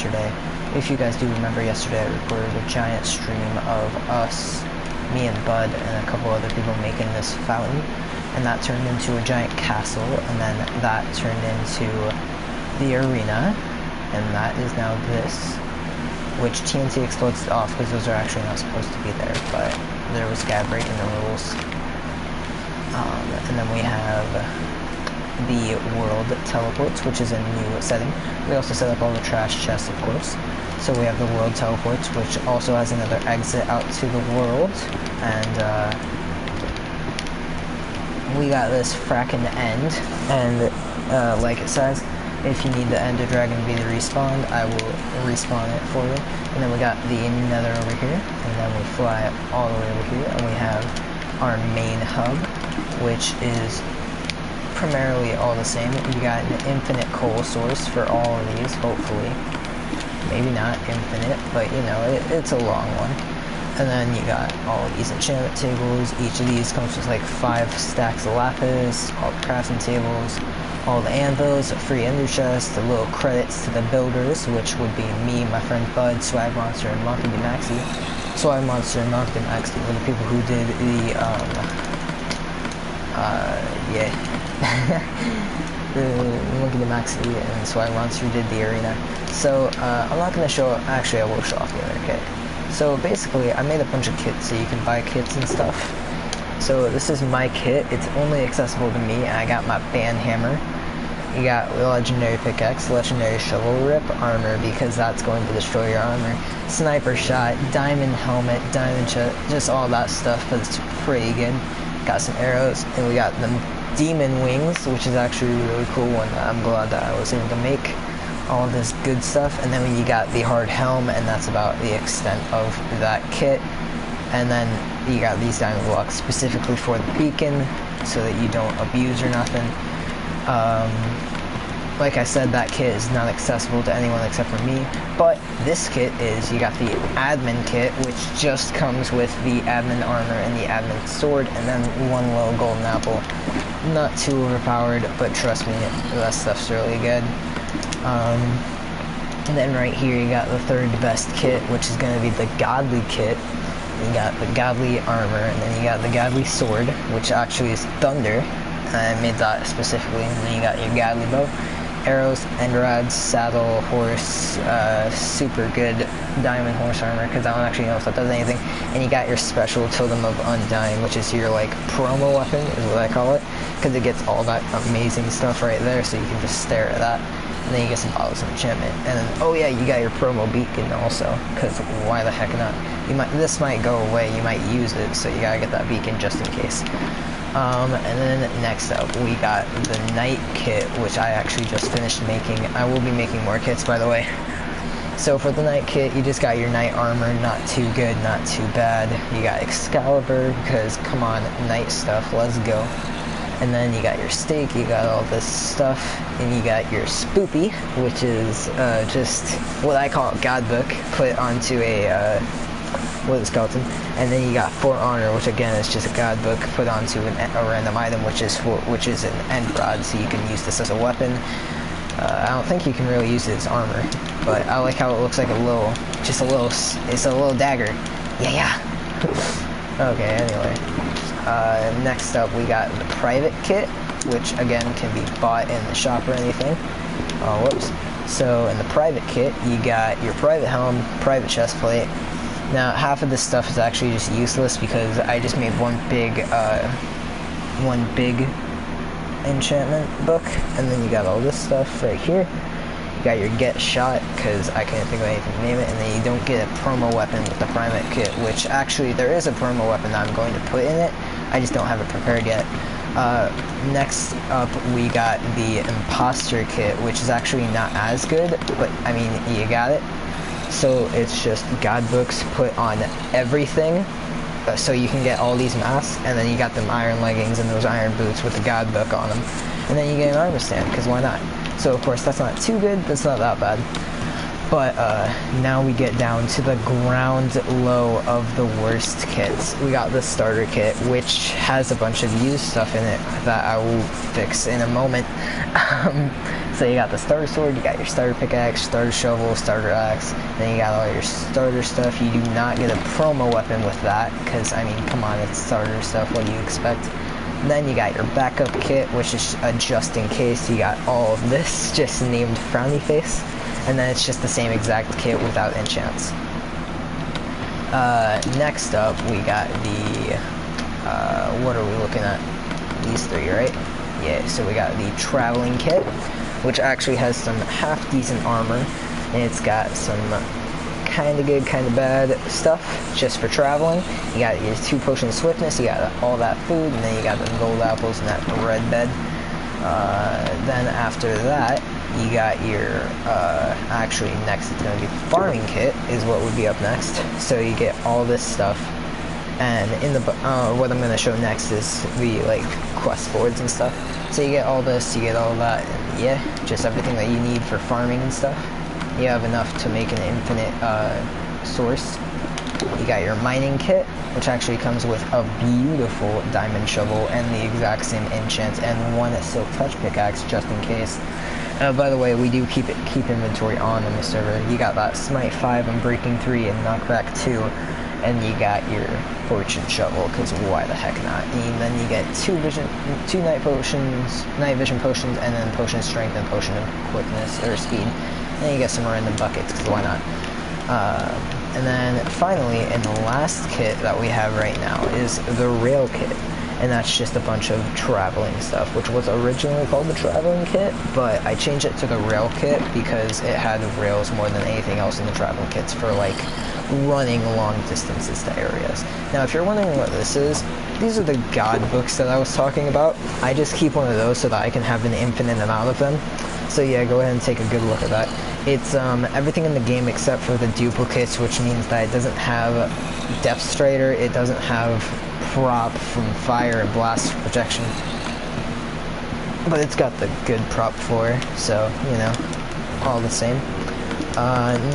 yesterday. If you guys do remember, yesterday I recorded a giant stream of us, me and Bud, and a couple other people making this fountain, and that turned into a giant castle, and then that turned into the arena, and that is now this, which TNT explodes off because those are actually not supposed to be there, but there was guy breaking the rules. And then we have the world teleports, which is a new setting. We also set up all the trash chests, of course. So we have the world teleports, which also has another exit out to the world, and we got this fracking end, and like it says, if you need the Ender Dragon to be respawned, I will respawn it for you. And then we got the Nether over here, and then we fly all the way over here, and we have our main hub, which is primarily all the same. You got an infinite coal source for all of these, hopefully. Maybe not infinite, but you know, it's a long one. And then you got all these enchantment tables. Each of these comes with like 5 stacks of lapis, all the crafting tables, all the anvils, a free ender chest, the little credits to the builders, which would be me, my friend Bud, Swag Monster, and Monkey D. Maxi. Swag Monster and Monkey D. Maxi were the people who did the, the Monkey D. Maxi and Swag Monster did the arena. So, I'm not going to show, actually I will show off the other kit. So basically, I made a bunch of kits so you can buy kits and stuff. So this is my kit. It's only accessible to me, and I got my band hammer. You got legendary pickaxe, legendary shovel rip, armor, because that's going to destroy your armor, sniper shot, diamond helmet, diamond chest, just all that stuff, but it's pretty good. Got some arrows, and we got the demon wings, which is actually a really cool one. I'm glad that I was able to make all this good stuff. And then when you got the hard helm, and that's about the extent of that kit. And then you got these diamond blocks specifically for the beacon, so that you don't abuse or nothing. Like I said, that kit is not accessible to anyone except for me, but this kit is. You got the admin kit, which just comes with the admin armor and the admin sword, and then one little golden apple. Not too overpowered, but trust me, that stuff's really good. And then right here you got the third best kit, which is going to be the godly kit. You got the godly armor, and then you got the godly sword, which actually is thunder. I made that specifically. And then you got your godly bow, arrows, end rods, saddle, horse, super good diamond horse armor, because I don't actually know if that does anything. And you got your special totem of undying, which is your like promo weapon, is what I call it, because it gets all that amazing stuff right there, so you can just stare at that. And then you get some bottles of enchantment, and then, oh yeah, you got your promo beacon also, because why the heck not? This might go away, you might use it, so you gotta get that beacon just in case. And then next up, we got the night kit, which I actually just finished making. I will be making more kits, by the way. So for the night kit, you just got your night armor, not too good, not too bad. You got Excalibur, because come on, night stuff, let's go. And then you got your stake, you got all this stuff, and you got your spoopy, which is just what I call God Book, put onto a wither skeleton. And then you got For Honor, which again is just a God Book put onto a random item, which is an end rod, so you can use this as a weapon. I don't think you can really use it as armor, but I like how it looks like it's a little dagger. Yeah. Okay, anyway. Next up, we got the private kit, which again can be bought in the shop or anything. Oh, whoops. So in the private kit, you got your private helm, private chest plate. Now, half of this stuff is actually just useless because I just made one big enchantment book, and then you got all this stuff right here. You got your get shot, because I can't think of anything to name it, and then you don't get a promo weapon with the private kit, which actually there is a promo weapon that I'm going to put in it. I just don't have it prepared yet. Next up, we got the imposter kit, which is actually not as good, but I mean, you got it. So it's just God books put on everything, so you can get all these masks, and then you got them iron leggings and those iron boots with the God book on them, and then you get an armor stand, because why not? So of course that's not too good, that's not that bad. But now we get down to the ground low of the worst kits. We got the starter kit, which has a bunch of used stuff in it that I will fix in a moment. So you got the starter sword, you got your starter pickaxe, starter shovel, starter axe, then you got all your starter stuff. You do not get a promo weapon with that, because, I mean, come on, it's starter stuff, what do you expect? Then you got your backup kit, which is a just in case. You got all of this, just named frowny face. And then it's just the same exact kit without enchants. Next up, we got the, what are we looking at? These three, right? Yeah, so we got the traveling kit, which actually has some half-decent armor, and it's got some kind of good, kind of bad stuff just for traveling. You got your 2 potions of swiftness, you got all that food, and then you got the gold apples and that red bed. Then after that, you got your, actually next it's going to be the farming kit is what would be up next. So you get all this stuff, and in the, what I'm going to show next is the, like, quest boards and stuff. So you get all this, you get all that, and yeah, just everything that you need for farming and stuff. You have enough to make an infinite, source. You got your mining kit, which actually comes with a beautiful diamond shovel and the exact same enchants and 1 silk touch pickaxe just in case. By the way, we do keep inventory on the server. You got that smite 5 and breaking 3 and knockback 2, and you got your fortune shovel, because why the heck not? And then you get 2 night vision potions, and then potion of strength and potion of quickness or speed. And then you get some random buckets, because why not? And then finally, in the last kit that we have right now is the rail kit. And that's just a bunch of traveling stuff, which was originally called the traveling kit, but I changed it to the rail kit because it had rails more than anything else in the traveling kits for, like, running long distances to areas. Now, if you're wondering what this is, these are the god books that I was talking about. I just keep one of those so that I can have an infinite amount of them. So yeah, go ahead and take a good look at that. It's everything in the game except for the duplicates, which means that it doesn't have Depth Strider, it doesn't have prop from fire and blast protection, but it's got the good prop 4, so, you know, all the same.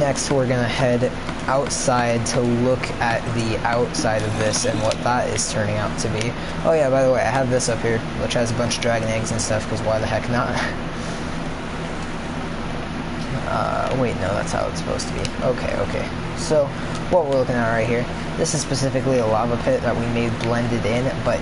Next we're gonna head outside to look at the outside of this and what that is turning out to be. Oh yeah, by the way, I have this up here, which has a bunch of dragon eggs and stuff, because why the heck not? Wait, no, that's how it's supposed to be. Okay. So, what we're looking at right here, this is specifically a lava pit that we made blended in, but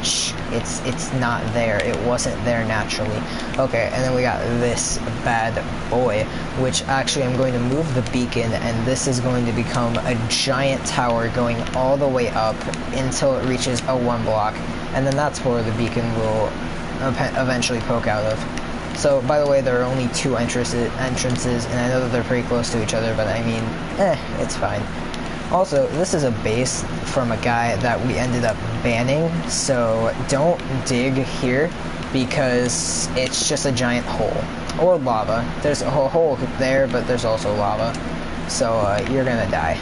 it's not there. It wasn't there naturally. Okay, and then we got this bad boy, which actually I'm going to move the beacon, and this is going to become a giant tower going all the way up until it reaches a 1 block, and then that's where the beacon will eventually poke out of. So, by the way, there are only 2 entrances, and I know that they're pretty close to each other, but I mean, it's fine. Also, this is a base from a guy that we ended up banning, so don't dig here, because it's just a giant hole. Or lava. There's a hole there, but there's also lava. So, you're gonna die.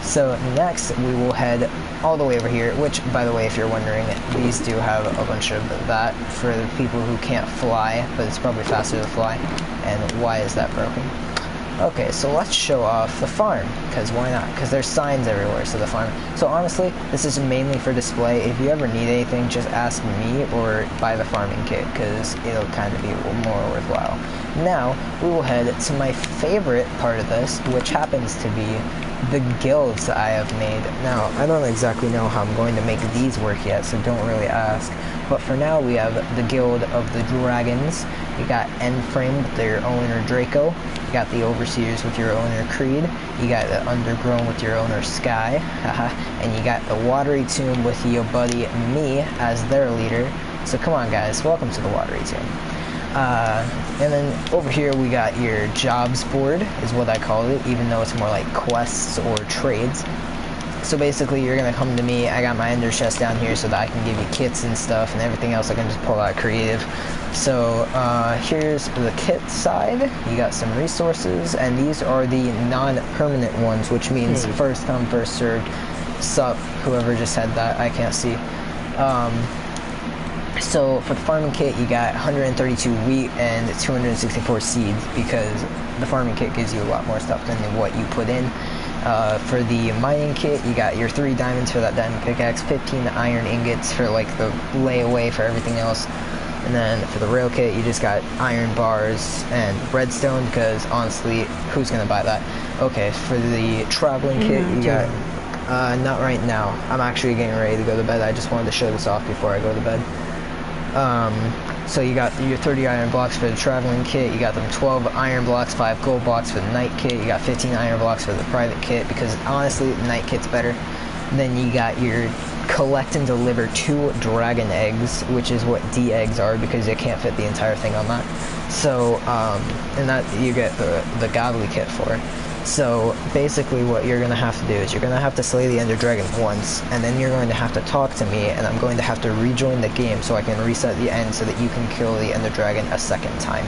So next we will head all the way over here, which, by the way, if you're wondering, these do have a bunch of that for the people who can't fly, but it's probably faster to fly. And why is that broken? Okay, so let's show off the farm, because why not? Because there's signs everywhere, so the farm. So honestly, this is mainly for display. If you ever need anything, just ask me or buy the farming kit, because it'll kind of be more worthwhile. Now, we will head to my favorite part of this, which happens to be the guilds that I have made. Now, I don't exactly know how I'm going to make these work yet, so don't really ask. But for now, we have the Guild of the Dragons. You got Endframe with their owner Draco. You got the Overseers with your owner Creed. You got the Undergrown with your owner Sky. And you got the Watery Tomb with your buddy me as their leader. So come on, guys, welcome to the Watery Tomb. And then over here we got your jobs board, is what I call it, even though it's more like quests or trades. So basically you're gonna come to me. I got my ender chest down here so that I can give you kits and stuff, and everything else I can just pull out creative. So here's the kit side. You got some resources, and these are the non-permanent ones, which means first come, first served. Sup, whoever just said that, I can't see. So for the farming kit, you got 132 wheat and 264 seeds, because the farming kit gives you a lot more stuff than what you put in. For the mining kit, you got your 3 diamonds for that diamond pickaxe, 15 iron ingots for like the layaway for everything else. And then for the rail kit, you just got iron bars and redstone, because honestly, who's gonna buy that? Okay, for the traveling kit, you got, not right now. I'm actually getting ready to go to bed. I just wanted to show this off before I go to bed. So you got your 30 iron blocks for the traveling kit, you got them 12 iron blocks, 5 gold blocks for the night kit, you got 15 iron blocks for the private kit, because honestly, the night kit's better. Then you got your collect and deliver 2 dragon eggs, which is what D eggs are, because you can't fit the entire thing on that. So, and that you get the godly kit for. So basically what you're going to have to do is you're going to have to slay the ender dragon once, and then you're going to have to talk to me, and I'm going to have to rejoin the game so I can reset the end so that you can kill the ender dragon a second time.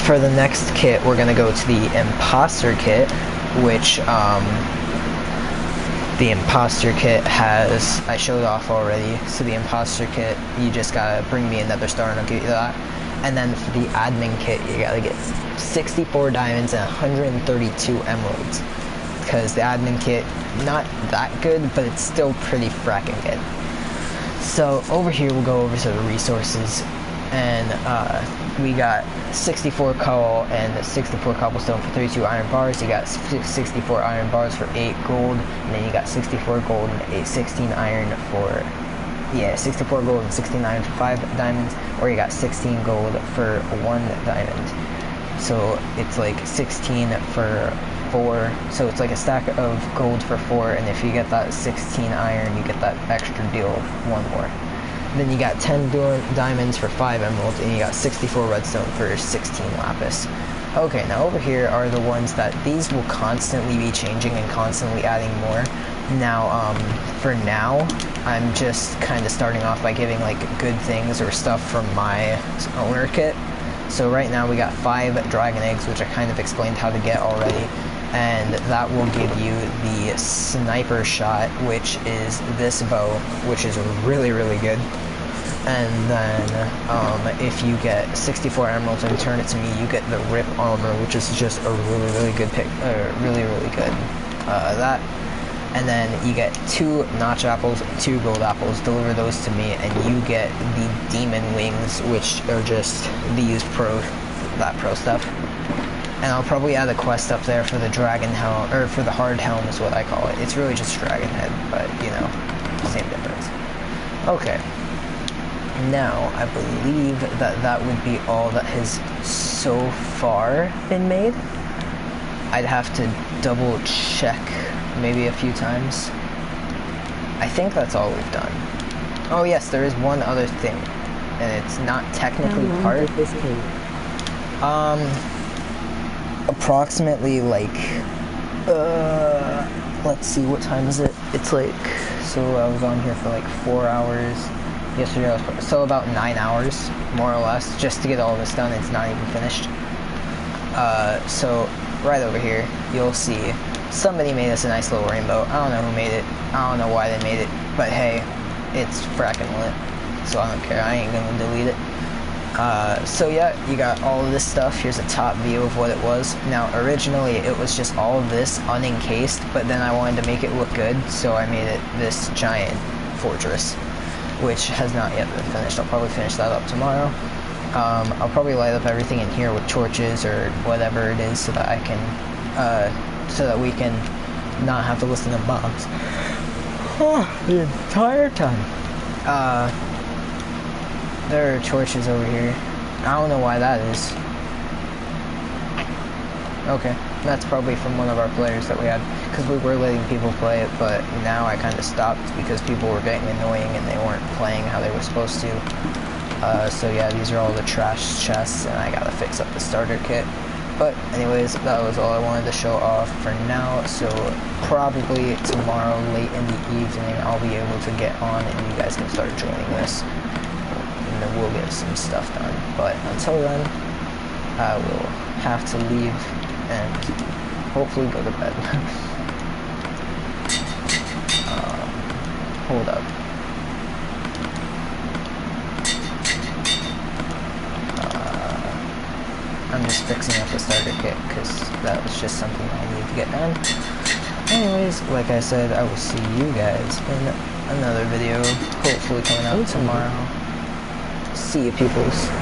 For the next kit, we're going to go to the imposter kit, which the imposter kit has, I showed off already. So the imposter kit, you just gotta bring me another star and I'll give you that. And then for the admin kit, you gotta get 64 diamonds and 132 emeralds, because the admin kit, not that good, but it's still pretty fracking good. So over here, we'll go over to the resources, and we got 64 coal and 64 cobblestone for 32 iron bars. You got 64 iron bars for 8 gold, and then you got 64 gold and 16 iron for, 64 gold and 16 iron for 5 diamonds, or you got 16 gold for 1 diamond. So it's like 16 for 4, so it's like a stack of gold for 4, and if you get that 16 iron, you get that extra deal of 1 more. Then you got 10 diamonds for 5 emeralds, and you got 64 redstone for 16 lapis. Okay, now over here are the ones that these will constantly be changing and constantly adding more. Now, for now, I'm just kind of starting off by giving like good things or stuff from my owner kit. So right now we got 5 dragon eggs, which I kind of explained how to get already. And that will give you the sniper shot, which is this bow, which is really, really good. And then if you get 64 emeralds and return it to me, you get the rip armor, which is just a really, really good pick, really, really good. That. And then you get 2 notch apples, 2 gold apples, deliver those to me, and you get the demon wings, which are just these that pro stuff. And I'll probably add a quest up there for the dragon helm, or for the hard helm is what I call it. It's really just dragon head, but you know, same difference. Okay. Now, I believe that would be all that has so far been made. I'd have to double check maybe a few times. I think that's all we've done. Oh yes, there is one other thing, and it's not technically part of this game. Approximately like, let's see, what time is it? It's like, so I was on here for like 4 hours. Yesterday I was, so about 9 hours, more or less, just to get all this done. It's not even finished. So right over here, you'll see somebody made us a nice little rainbow. I don't know who made it. I don't know why they made it, but hey, it's fracking lit, so I don't care. I ain't gonna delete it. So yeah, you got all of this stuff. Here's a top view of what it was. Now, originally it was just all of this unencased, but then I wanted to make it look good, so I made it this giant fortress, which has not yet been finished. I'll probably finish that up tomorrow. I'll probably light up everything in here with torches or whatever it is, so that I can, so that we can not have to listen to mobs the entire time. There are torches over here. I don't know why that is. Okay, that's probably from one of our players that we had, because we were letting people play it, but now I kind of stopped because people were getting annoying and they weren't playing how they were supposed to. So yeah, these are all the trash chests, and I gotta fix up the starter kit. But anyways, that was all I wanted to show off for now, so probably tomorrow late in the evening I'll be able to get on and you guys can start joining this. And then we'll get some stuff done. But until then, I will have to leave and hopefully go to bed. Hold up. just fixing up the starter kit, because that was just something I need to get done. Anyways, like I said, I will see you guys in another video, hopefully coming out tomorrow. See you, peoples.